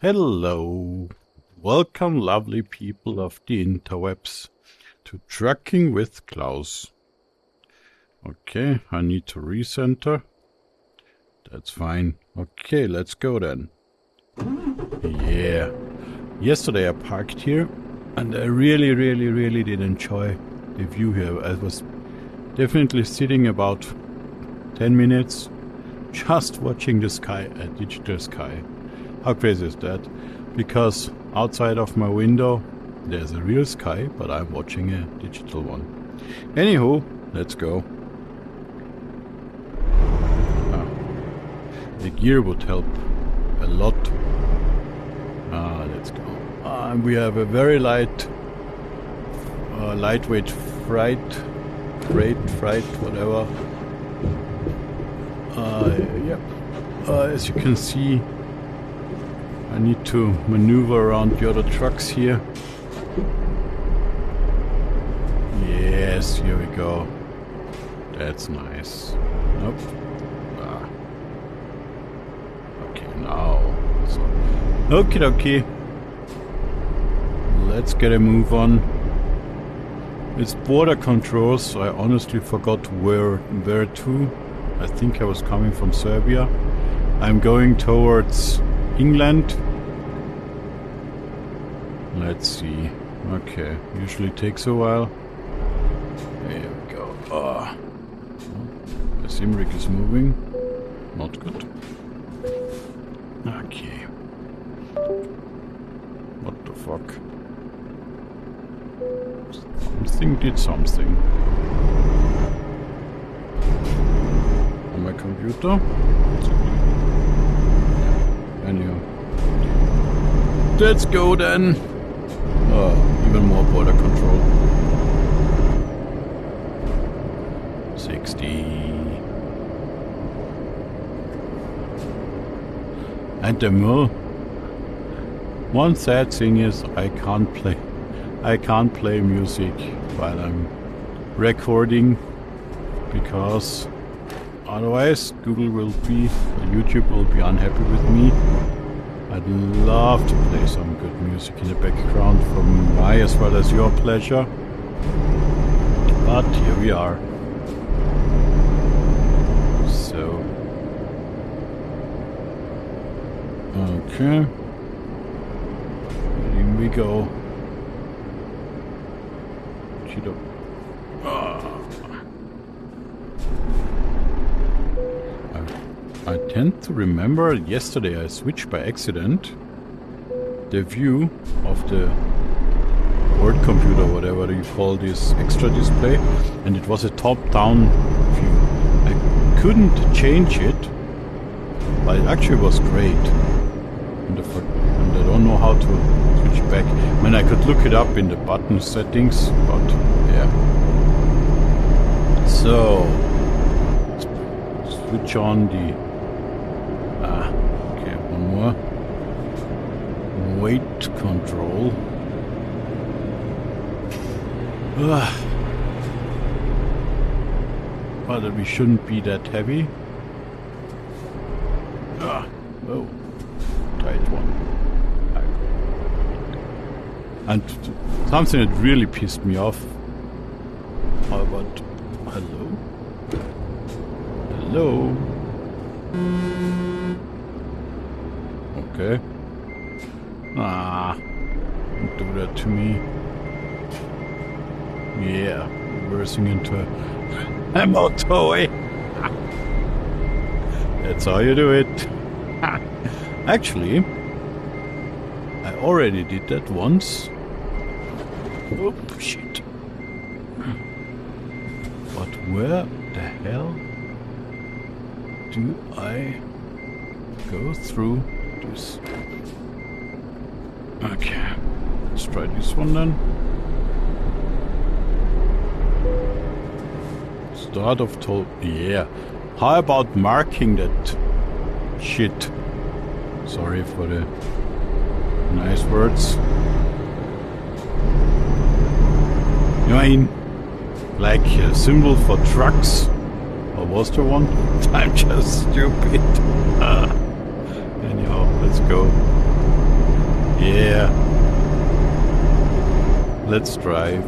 Hello, welcome lovely people of the interwebs to Trucking with Klaus. Okay, I need to recenter. That's fine. Okay, let's go then. Yeah. Yesterday I parked here and I really did enjoy the view here. I was definitely sitting about 10 minutes just watching the sky, a digital sky. How crazy is that? Because outside of my window there's a real sky, but I'm watching a digital one. Anywho, let's go. The gear would help a lot. Let's go. We have a very lightweight freight, whatever. Yep. As you can see, I need to maneuver around the other trucks here. Yes, here we go. That's nice. Nope. Okay, now. So, okie dokie. Let's get a move on. It's border control, so I honestly forgot where to. I think I was coming from Serbia. I'm going towards England. Let's see. Okay, usually takes a while. There we go. The Simric is moving. Not good. Okay. What the fuck? Something did something. On my computer? Anyhow. Let's go then. Even more border control. 60. And the mill. One sad thing is I can't play music while I'm recording, because otherwise YouTube will be unhappy with me. I'd love to play some good music in the background for my as well as your pleasure. But here we are. So. Okay. Here we go. Cheeto. I tend to remember yesterday I switched by accident the view of the board computer, whatever you call this extra display, and it was a top-down view. I couldn't change it, but it actually was great. And I don't know how to switch back. I mean, I could look it up in the button settings, but yeah. So, let's switch on the okay, one more. Weight control. But we shouldn't be that heavy. Oh, tight one. And something that really pissed me off. How about hello? Hello? Okay. Don't do that to me. Yeah, reversing into a motorway. That's how you do it. Actually, I already did that once. Oh, shit. But where the hell do I go through this? Okay, let's try this one then. Start of toll. Yeah. How about marking that shit? Sorry for the nice words. You mean, like a symbol for trucks? Or was there one? I'm just stupid. Anyhow, let's go. Yeah. Let's drive.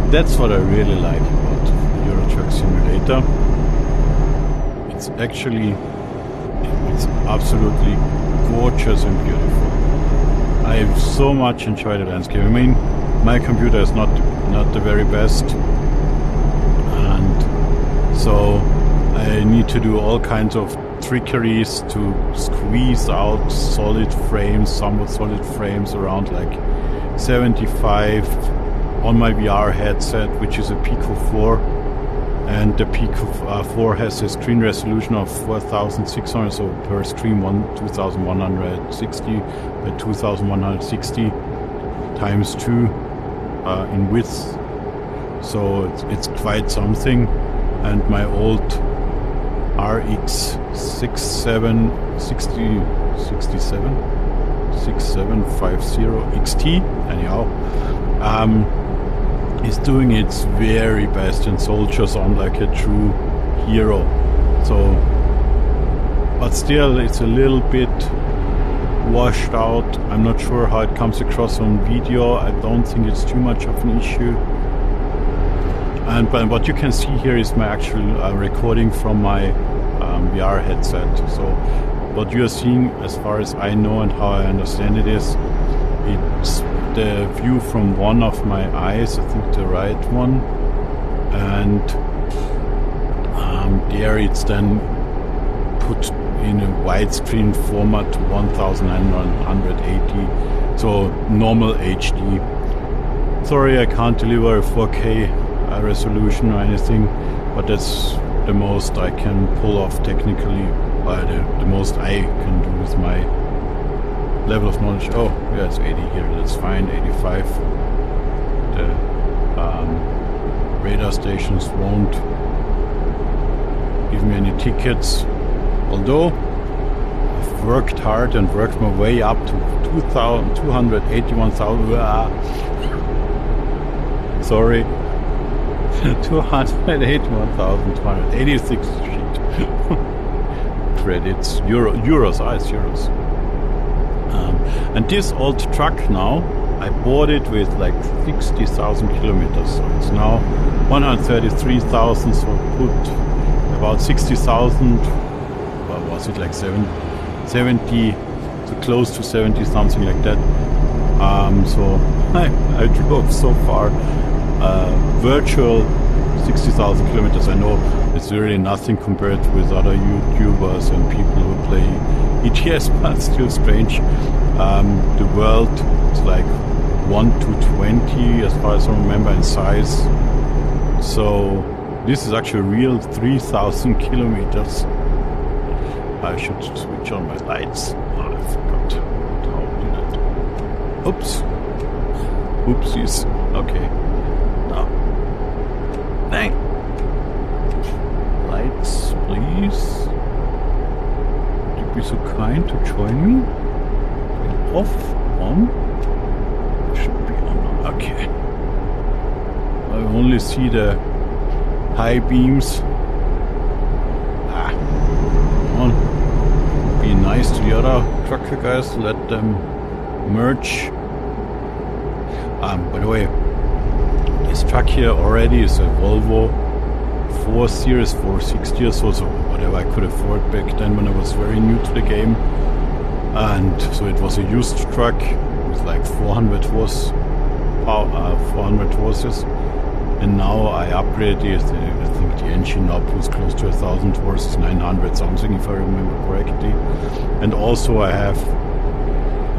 That's what I really like about Euro Truck Simulator. It's actually, it's absolutely gorgeous and beautiful. I've so much enjoyed the landscape. I mean, my computer is not the very best, and so I need to do all kinds of trickeries to squeeze out solid frames, somewhat solid frames around like 75 on my VR headset, which is a Pico 4, and the Pico 4 has a screen resolution of 4600, so per screen 2160 by 2160 times 2 in width, so it's quite something. And my old RX 6750 XT, anyhow, is doing its very best and soldiers on like a true hero. So, but still, it's a little bit washed out. I'm not sure how it comes across on video. I don't think it's too much of an issue. And but what you can see here is my actual recording from my VR headset. So what you are seeing, as far as I know and how I understand it, is it's the view from one of my eyes, I think the right one, and there it's then put in a widescreen format to 1980, so normal HD. Sorry, I can't deliver a 4K resolution or anything, but that's the most I can pull off technically, the most I can do with my level of knowledge. Oh, yeah, it's 80 here, that's fine. 85. The radar stations won't give me any tickets, although I've worked hard and worked my way up to 281,000. Sorry. 281,286 credits, euros, it's euros. And this old truck now, I bought it with like 60,000 kilometers, so it's now 133,000, so put about 60,000, what was it, like 70, so close to 70, something like that. So I drove so far virtual 60,000 kilometers. I know it's really nothing compared with other YouTubers and people who play ETS, but still strange. The world is like 1 to 20 as far as I remember in size. So this is actually real 3,000 kilometers. I should switch on my lights. Oh, I forgot how to do that. Oops. Oopsies. Okay. Now. Dang. Lights, please. Would you be so kind to join me? Off, on. Should be on. Okay. I only see the high beams. Come on. Be nice to the other trucker guys. Let them merge. By the way, this truck here already is a Volvo 4 Series 460 or so whatever I could afford back then when I was very new to the game. And so it was a used truck with like 400 horses. And now I upgraded it. I think the engine up was close to 1,000 horses, 900 something if I remember correctly. And also I have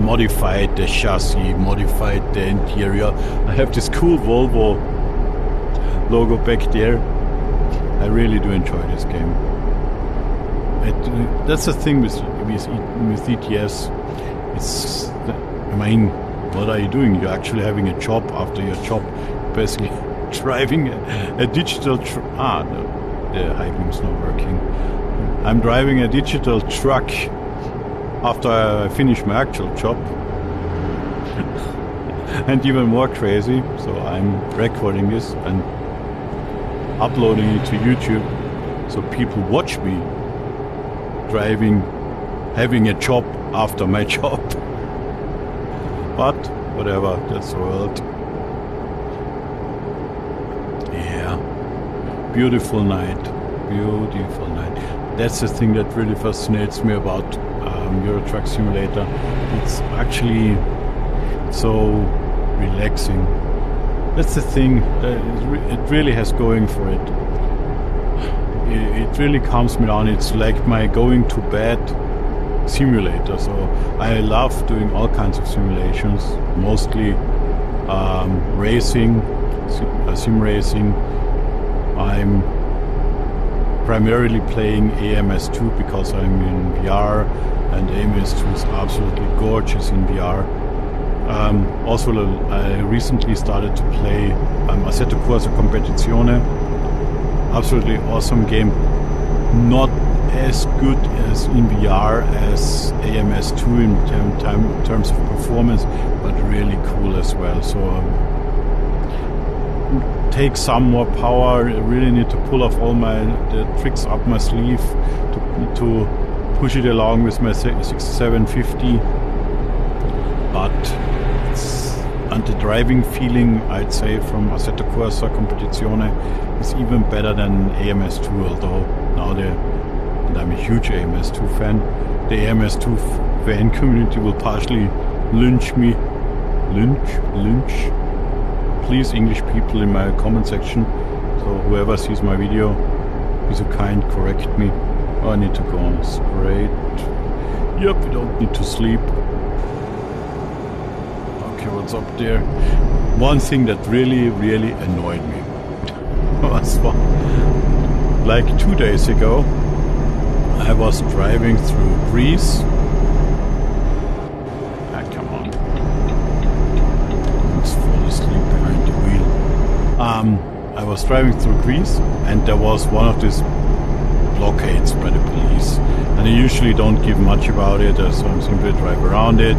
modified the chassis, modified the interior. I have this cool Volvo logo back there. I really do enjoy this game. That's the thing with ETS. It's, I mean, what are you doing? You're actually having a job after your job, basically driving a digital the high beam's not working. I'm driving a digital truck after I finish my actual job. And even more crazy, so I'm recording this and uploading it to YouTube so people watch me driving, having a job after my job. But whatever, that's the world. Yeah, beautiful night, beautiful night. That's the thing that really fascinates me about Euro Truck Simulator. It's actually so relaxing. That's the thing that it really has going for it. It really calms me down. It's like my going to bed simulator. So I love doing all kinds of simulations, mostly racing, sim racing. I'm primarily playing ETS2 because I'm in VR, and ETS2 is absolutely gorgeous in VR. Also, I recently started to play Assetto Corsa Competizione. Absolutely awesome game. Not as good as in VR as ETS2 in terms of performance, but really cool as well. So take some more power. I really need to pull off all the tricks up my sleeve to push it along with my 6750. But and the driving feeling, I'd say, from Assetto Corsa Competizione is even better than ETS2, although now and I'm a huge ETS2 fan. The ETS2 fan community will partially lynch me. Lynch? Please, English people in my comment section. So whoever sees my video, be so kind, correct me. Oh, I need to go on straight. Yep, we don't need to sleep. What's up there? One thing that really annoyed me was like 2 days ago I was driving through Greece. Come on, let's fall asleep behind the wheel. I was driving through Greece and there was one of these blockades by the police, and I usually don't give much about it, so I'm simply drive around it.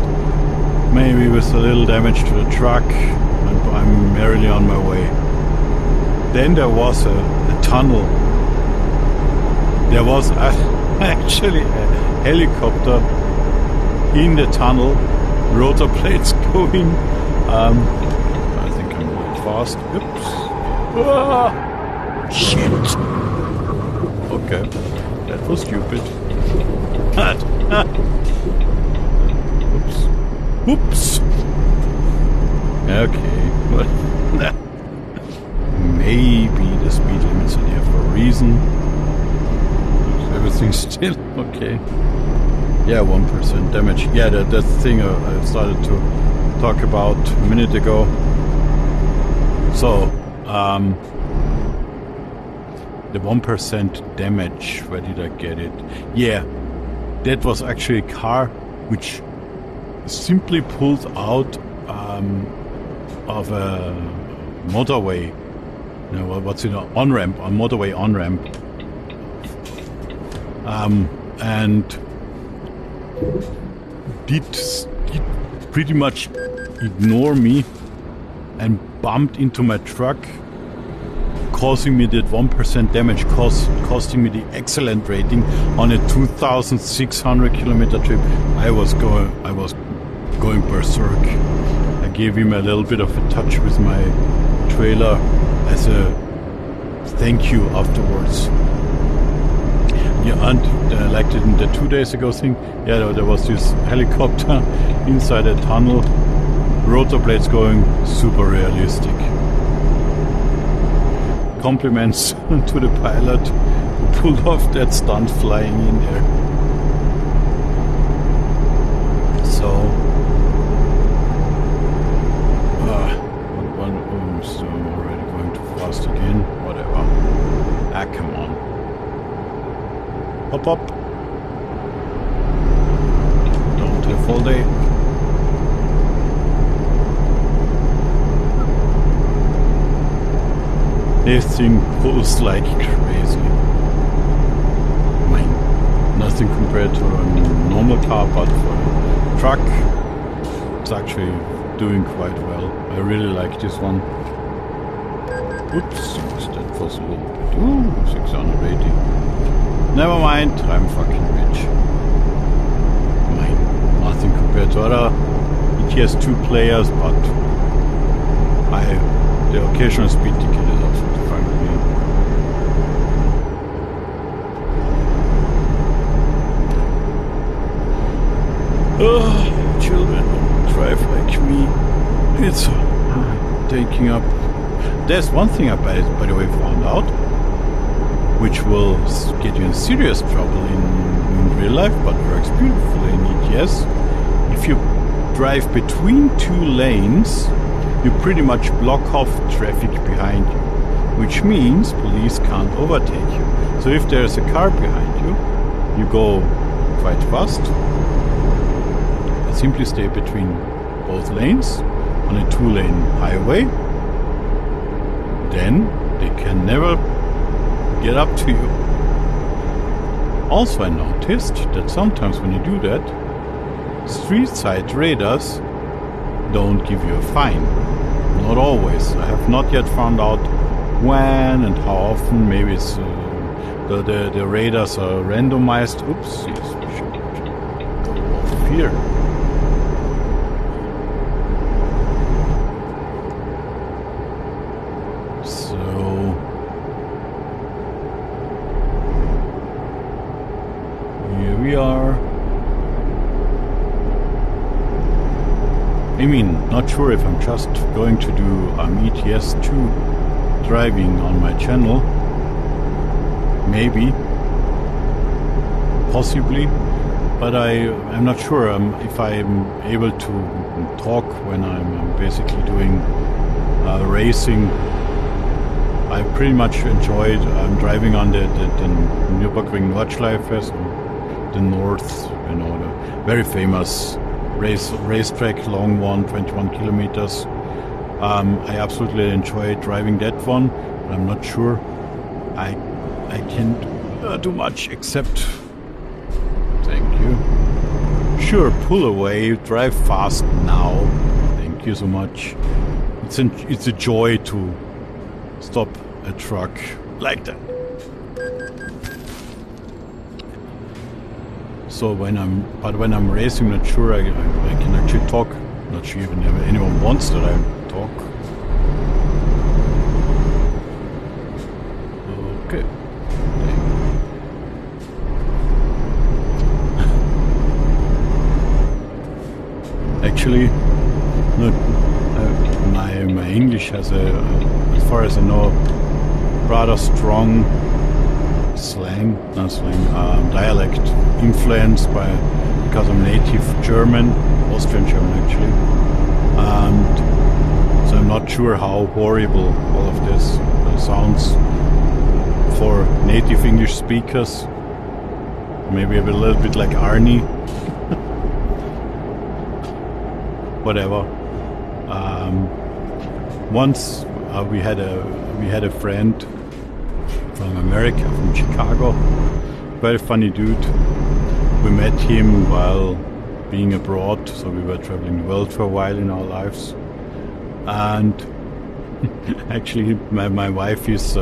Maybe with a little damage to the truck, and I'm merrily on my way. Then there was a tunnel. There was actually a helicopter in the tunnel, rotor plates going. I think I'm a bit fast. Oops. Ah, shit. Okay, that was stupid. Oops. Okay. Maybe the speed limits are there for a reason. Everything's still okay. Yeah, 1% damage. Yeah, that's the thing I started to talk about a minute ago. So, the 1% damage, where did I get it? Yeah, that was actually a car which simply pulled out of a motorway. You know, what's it, on-ramp, on motorway on-ramp. And did pretty much ignore me and bumped into my truck, causing me that 1% damage, costing me the excellent rating on a 2,600 kilometer trip. I was going berserk. I gave him a little bit of a touch with my trailer as a thank you afterwards. Yeah, and like in the 2 days ago thing, yeah, there was this helicopter inside a tunnel, rotor blades going, super realistic. Compliments to the pilot who pulled off that stunt flying in there. So, I'm already going too fast again. Whatever. Come on. Hop up. Don't have all day. This thing pulls like crazy. Nothing compared to a normal car, but for a truck, it's actually doing quite well. I really like this one. Oops, that was a little bit. Ooh, 680. Never mind, I'm fucking rich. Nothing compared to other ETS2 players, but the occasional speed ticket is absolutely fine with me. Oh, children don't drive like me. It's taking up. There's one thing I, by the way, found out, which will get you in serious trouble in real life, but works beautifully in ETS. If you drive between two lanes, you pretty much block off traffic behind you, which means police can't overtake you. So if there's a car behind you, you go quite fast, simply stay between both lanes on a two-lane highway, then they can never get up to you. Also, I noticed that sometimes when you do that, street side radars don't give you a fine. Not always. I have not yet found out when and how often. Maybe it's the radars are randomized. Oops, yes, we should go off here. We are. I mean, not sure if I'm just going to do ETS2 driving on my channel. Maybe. Possibly. But I'm not sure if I'm able to talk when I'm basically doing racing. I pretty much enjoyed driving on the Nürburgring Nordschleife, the north, the very famous racetrack, long one, 21 kilometers. I absolutely enjoy driving that one, but I'm not sure I can't do much except, thank you. Sure, pull away, drive fast now. Thank you so much. It's a joy to stop a truck like that. So when I'm racing, not sure I can actually talk. Not sure even anyone wants that I talk. Okay. Actually, my English has as far as I know, rather strong dialect influenced because I'm native German, Austrian German actually, and so I'm not sure how horrible all of this sounds for native English speakers. Maybe a little bit like Arnie. Whatever. Once we had a friend from America, from Chicago, very funny dude. We met him while being abroad, so we were traveling the world for a while in our lives. And actually, my wife is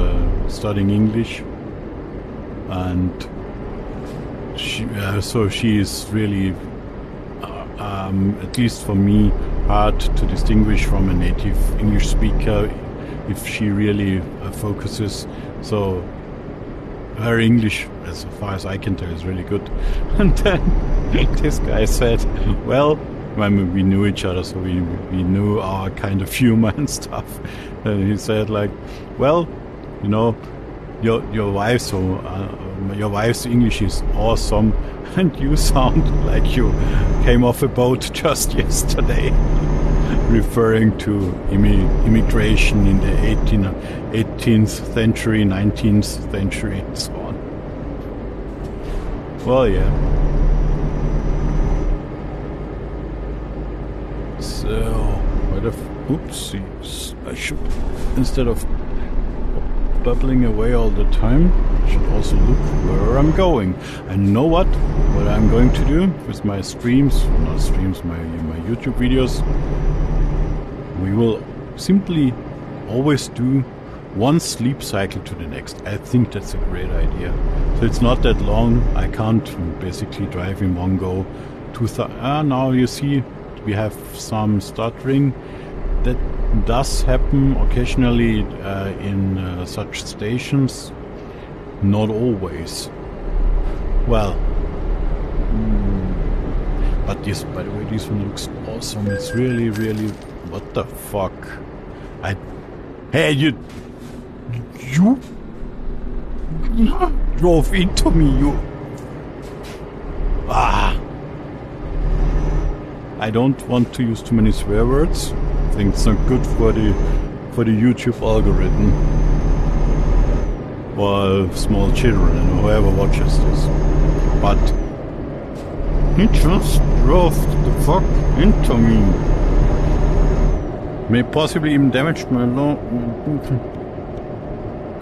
studying English, and she is really, at least for me, hard to distinguish from a native English speaker if she really focuses. So her English, as far as I can tell, is really good. And then this guy said, well, when we knew each other, so we knew our kind of humor and stuff. And he said, like, well, you know, your wife's English is awesome, and you sound like you came off a boat just yesterday. Referring to immigration in the 18th century, 19th century, and so on. Well, yeah. So, oopsies. I should, instead of bubbling away all the time, I should also look where I'm going. And you know what I'm going to do with my streams, not streams, my YouTube videos. We will simply always do one sleep cycle to the next. I think that's a great idea. So it's not that long. I can't basically drive in one go. Now you see we have some stuttering. That does happen occasionally in such stations, not always. Well, but this, by the way, this one looks awesome. It's really, really, what the fuck? Hey, you drove into me, you. I don't want to use too many swear words. I think it's not good for the YouTube algorithm. Or small children and whoever watches this. But he just drove the fuck into me. May possibly even damage my law.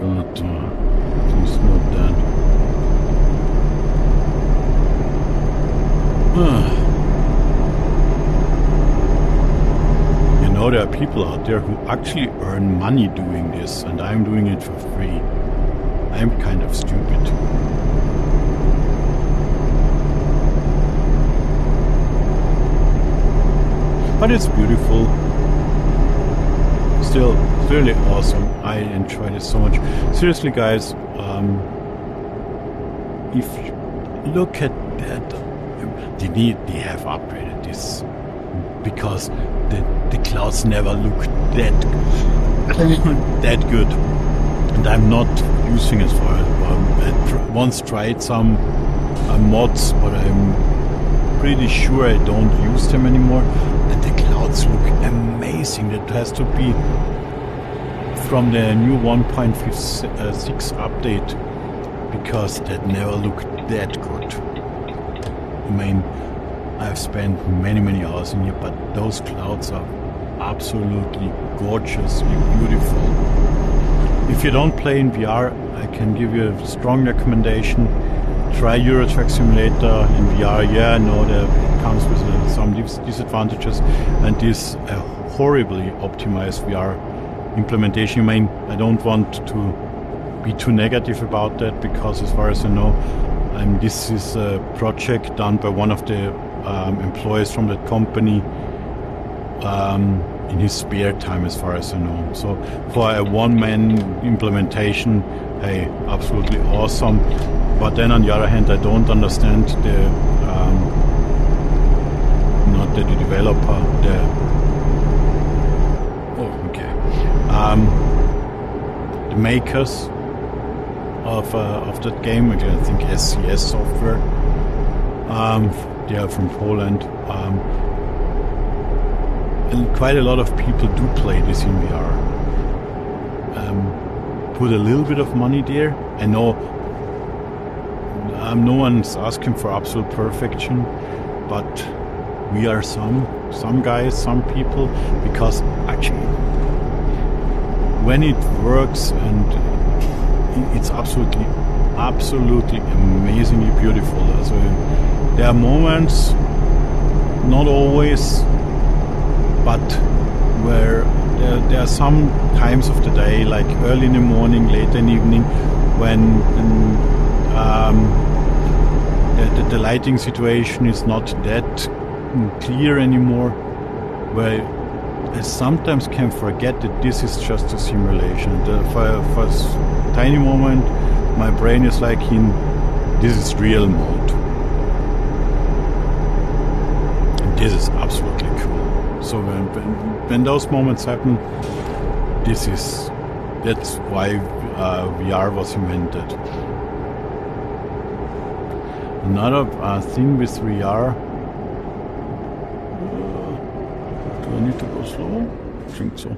But he's not dead. You know, there are people out there who actually earn money doing this, and I'm doing it for free. I'm kind of stupid. But it's beautiful. Still, it's really awesome. I enjoyed it so much. Seriously, guys, if you look at that, they have upgraded this because the clouds never look that good. And I'm not using it for it. I once tried some mods, but I'm pretty sure I don't use them anymore. And the clouds look amazing. That has to be from the new 1.6 update, because that never looked that good. I mean, I've spent many hours in here, but those clouds are absolutely gorgeously beautiful. If you don't play in VR, I can give you a strong recommendation. Try Euro Truck Simulator in VR. Yeah, I know that it comes with some disadvantages, and this horribly optimized VR implementation. I mean, I don't want to be too negative about that, because as far as I know, this is a project done by one of the employees from that company in his spare time, as far as I know. So for a one-man implementation, hey, absolutely awesome. But then on the other hand, I don't understand the not the developer, the makers of that game. I think SCS software. They are from Poland. And quite a lot of people do play this in VR. Put a little bit of money there. I know no one's asking for absolute perfection, but we are some guys, some people, because actually when it works, and it's absolutely amazingly beautiful. So there are moments, not always, but where there are some times of the day, like early in the morning, late in the evening, when the lighting situation is not that clear anymore, where I sometimes can forget that this is just a simulation. For a tiny moment, my brain is like this is real mode. And this is absolutely cool. So when those moments happen, that's why VR was invented. Another thing with VR. Do I need to go slow? I think so.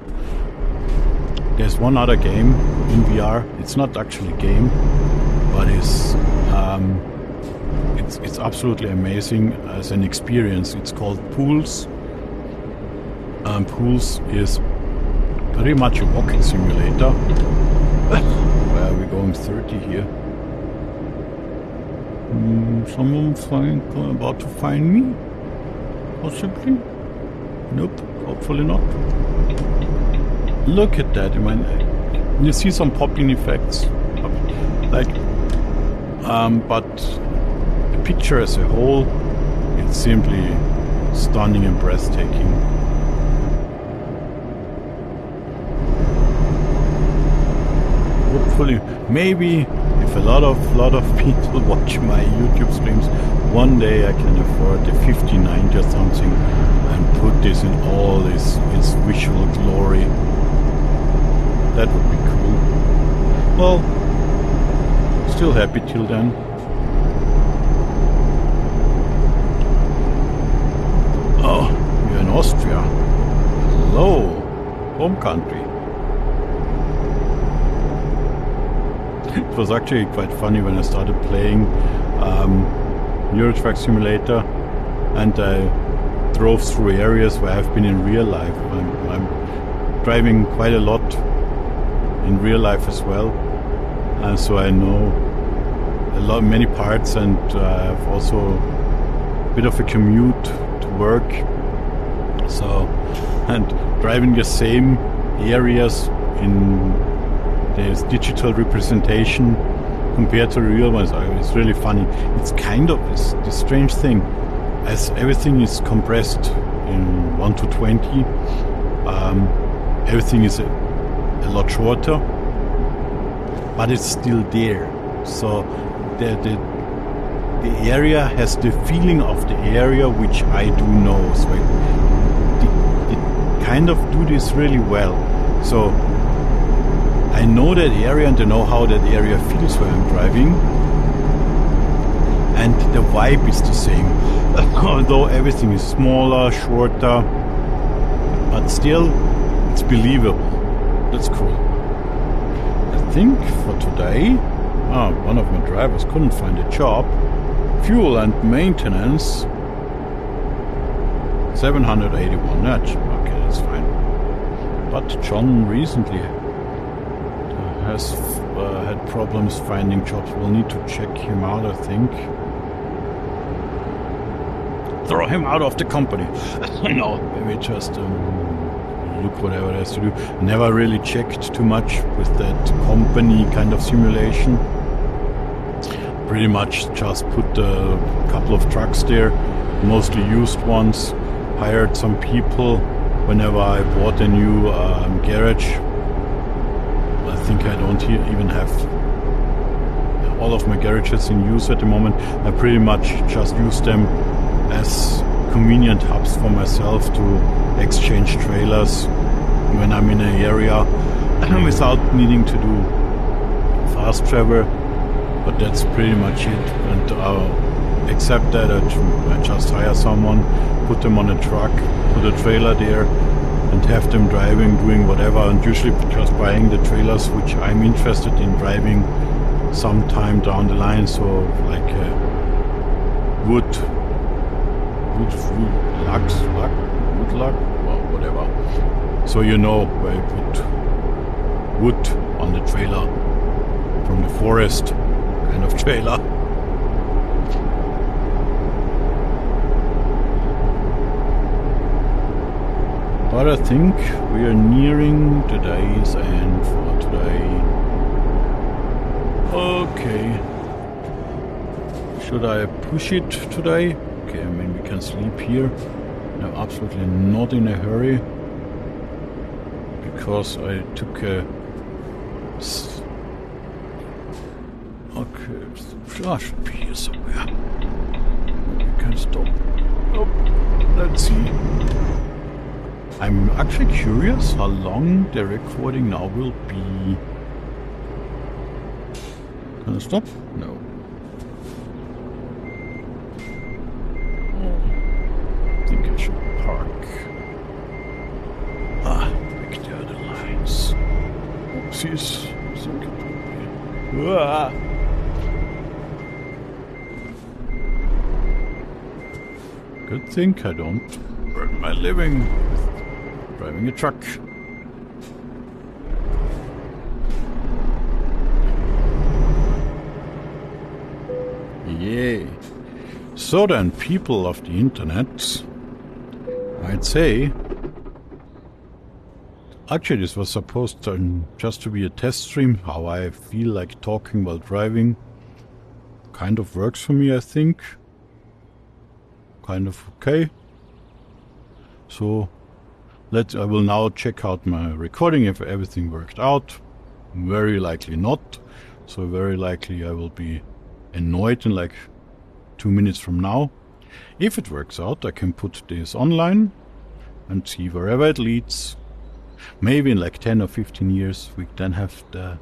There's one other game in VR. It's not actually a game, but it's absolutely amazing as an experience. It's called Pools. Pools is pretty much a walking simulator. Where are we going? 30 here. Someone about to find me? Possibly? Nope, hopefully not. Look at that. I mean, you see some popping effects, like, but the picture as a whole, it's simply stunning and breathtaking. Hopefully, maybe if a lot of people watch my YouTube streams, one day I can afford a 5090 or something and put this in all its visual glory. That would be cool. Well, still happy till then. Oh, you're in Austria. Hello, home country. It was actually quite funny when I started playing Euro Truck Simulator and I drove through areas where I've been in real life. I'm driving quite a lot in real life as well, and so I know many parts, and I have also a bit of a commute to work. So, and driving the same areas in this digital representation compared to the real ones, it's really funny. It's kind of this strange thing, as everything is compressed in 1 to 20. Everything is a lot shorter, but it's still there. So the area has the feeling of the area, which I do know. So it kind of do this really well. So I know that area and I know how that area feels where I'm driving, and the vibe is the same. Although everything is smaller, shorter, but still it's believable. That's cool. I think for today, one of my drivers couldn't find a job. Fuel and maintenance, 781. Okay, that's fine. But John recently has had problems finding jobs. We'll need to check him out, I think. Throw him out of the company. No, maybe just look whatever it has to do. Never really checked too much with that company kind of simulation. Pretty much just put a couple of trucks there, mostly used ones. Hired some people whenever I bought a new garage. I think I don't even have all of my garages in use at the moment. I pretty much just use them as convenient hubs for myself to exchange trailers when I'm in an area without needing to do fast travel. But that's pretty much it. And except that I just hire someone, put them on a truck, put a trailer there, and have them driving, doing whatever, and usually just buying the trailers which I'm interested in driving sometime down the line. So like wood lug, well, whatever. So you know where you put wood on the trailer from the forest kind of trailer. But I think we are nearing the day's end for today. Okay. Should I push it today? Okay, I mean we can sleep here. I'm absolutely not in a hurry, because I took a... Okay, I should be here somewhere. We can stop. Oh, let's see. I'm actually curious how long the recording now will be. Can I stop? No. I think I should park. Back there are the lines. Oopsies. I think it will be. Good thing I don't earn my living with driving a truck. Yay. So then, people of the internet, I'd say, actually this was supposed to just to be a test stream, how I feel like talking while driving. Kind of works for me, I think. Kind of okay. So I will now check out my recording if everything worked out. Very likely not. So very likely I will be annoyed in like 2 minutes from now. If it works out, I can put this online and see wherever it leads. Maybe in like 10 or 15 years we then have a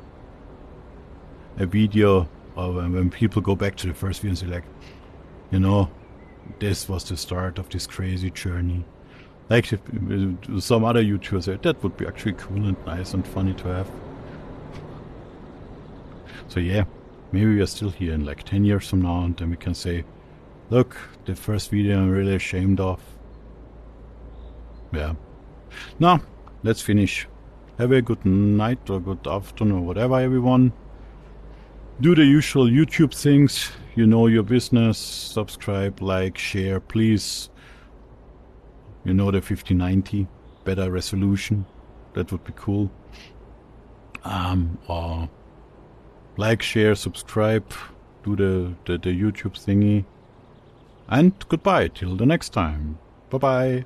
video of when people go back to the first video and say like, you know, this was the start of this crazy journey. Like some other YouTubers said, that would be actually cool and nice and funny to have. So yeah, maybe we are still here in like 10 years from now, and then we can say, look, the first video I'm really ashamed of. Yeah. Now, let's finish. Have a good night or good afternoon or whatever, everyone. Do the usual YouTube things. You know your business. Subscribe, like, share, please. You know the 5090, better resolution. That would be cool. Or like, share, subscribe. Do the YouTube thingy. And goodbye till the next time. Bye-bye.